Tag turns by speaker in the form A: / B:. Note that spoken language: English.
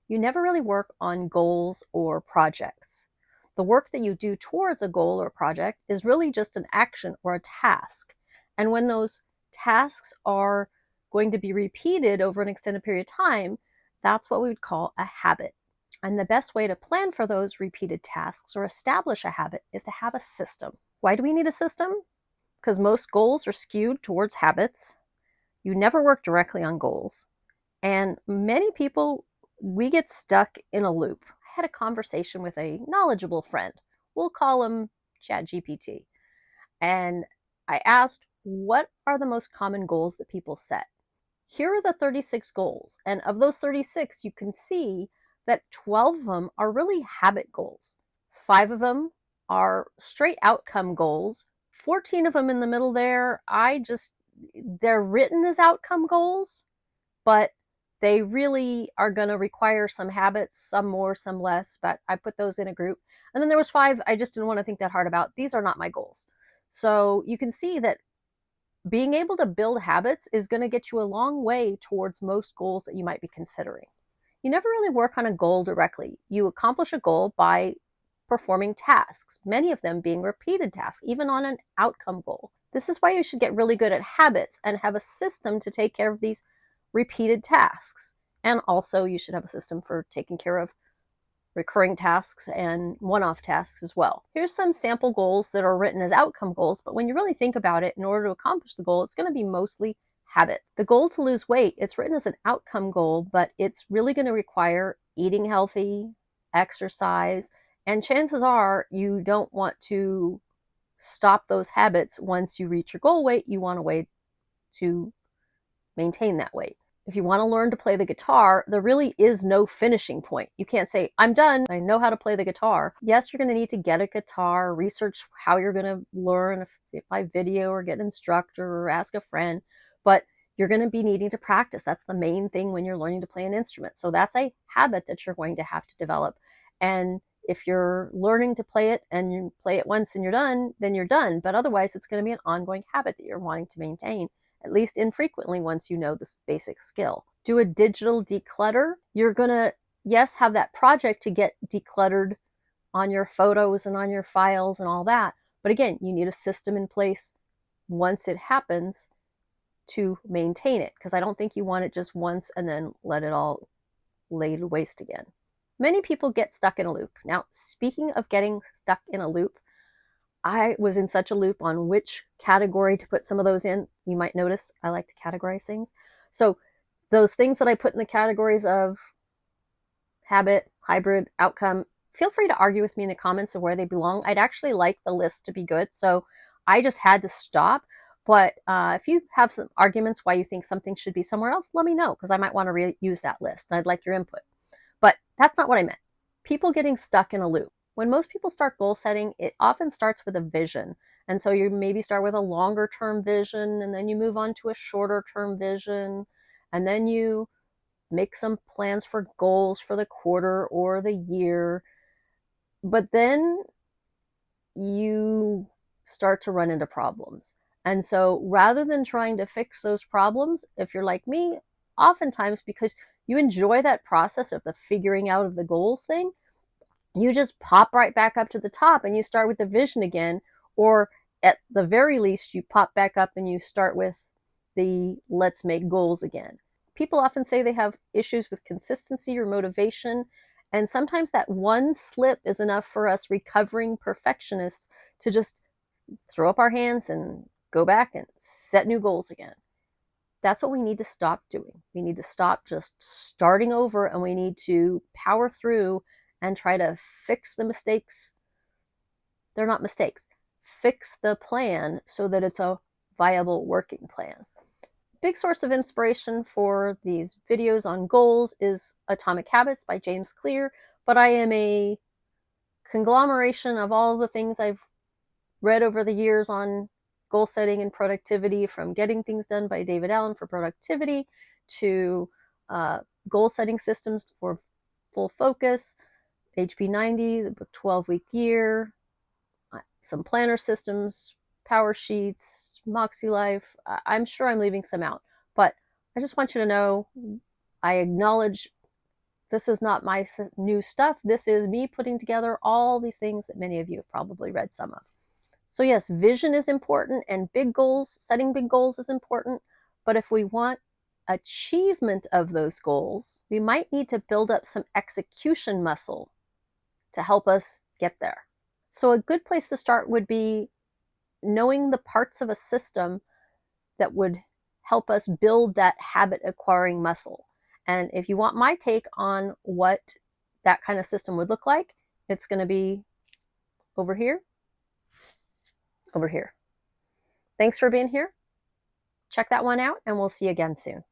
A: you never really work on goals or projects. The work that you do towards a goal or project is really just an action or a task. And when those tasks are going to be repeated over an extended period of time, that's what we would call a habit. And the best way to plan for those repeated tasks or establish a habit is to have a system. Why do we need a system? Because most goals are skewed towards habits. You never work directly on goals. And many people, we get stuck in a loop. I had a conversation with a knowledgeable friend. We'll call him ChatGPT. And I asked, what are the most common goals that people set? Here are the 36 goals. And of those 36, you can see that 12 of them are really habit goals. 5 of them are straight outcome goals. 14 of them in the middle there, they're written as outcome goals, but they really are going to require some habits, some more, some less, but I put those in a group. And then there was 5 I just didn't want to think that hard about. These are not my goals. So you can see that being able to build habits is going to get you a long way towards most goals that you might be considering. You never really work on a goal directly. You accomplish a goal by performing tasks, many of them being repeated tasks, even on an outcome goal. This is why you should get really good at habits and have a system to take care of these repeated tasks. And also you should have a system for taking care of recurring tasks and one-off tasks as well. Here's some sample goals that are written as outcome goals, but when you really think about it, in order to accomplish the goal, it's going to be mostly habits. The goal to lose weight, it's written as an outcome goal, but it's really going to require eating healthy, exercise, and chances are you don't want to stop those habits once you reach your goal weight. You want a way to maintain that weight. If you want to learn to play the guitar, there really is no finishing point. You can't say, I'm done, I know how to play the guitar. Yes, you're going to need to get a guitar, research how you're going to learn by video or get an instructor or ask a friend, but you're going to be needing to practice. That's the main thing when you're learning to play an instrument. So that's a habit that you're going to have to develop. And if you're learning to play it and you play it once and you're done, then you're done. But otherwise, it's going to be an ongoing habit that you're wanting to maintain, at least infrequently, once you know this basic skill. Do a digital declutter. You're going to, yes, have that project to get decluttered on your photos and on your files and all that. But again, you need a system in place once it happens to maintain it, because I don't think you want it just once and then let it all lay to waste again. Many people get stuck in a loop. Now, speaking of getting stuck in a loop, I was in such a loop on which category to put some of those in. You might notice I like to categorize things. So those things that I put in the categories of habit, hybrid, outcome, feel free to argue with me in the comments of where they belong. I'd actually like the list to be good, so I just had to stop. But if you have some arguments why you think something should be somewhere else, let me know, because I might want to reuse that list, and I'd like your input. But that's not what I meant. People getting stuck in a loop. When most people start goal setting, it often starts with a vision. And so you maybe start with a longer term vision, and then you move on to a shorter term vision, and then you make some plans for goals for the quarter or the year. But then you start to run into problems. And so rather than trying to fix those problems, if you're like me, oftentimes because you enjoy that process of the figuring out of the goals thing, you just pop right back up to the top and you start with the vision again, or at the very least, you pop back up and you start with the let's make goals again. People often say they have issues with consistency or motivation, and sometimes that one slip is enough for us recovering perfectionists to just throw up our hands and go back and set new goals again. That's what we need to stop doing. We need to stop just starting over, and we need to power through and try to fix the mistakes. They're not mistakes. Fix the plan so that it's a viable working plan. Big source of inspiration for these videos on goals is Atomic Habits by James Clear, but I am a conglomeration of all the things I've read over the years on goal setting and productivity, from Getting Things Done by David Allen for productivity to goal setting systems for full focus, HB90, the book 12-week year, some planner systems, power sheets, Moxie Life. I'm sure I'm leaving some out, but I just want you to know I acknowledge This is not my new stuff. This is me putting together all these things that many of you have probably read some of. So yes, vision is important, and big goals, setting big goals is important. But if we want achievement of those goals, we might need to build up some execution muscle to help us get there. So a good place to start would be knowing the parts of a system that would help us build that habit acquiring muscle. And if you want my take on what that kind of system would look like, it's going to be over here, over here. Thanks for being here. Check that one out, and we'll see you again soon.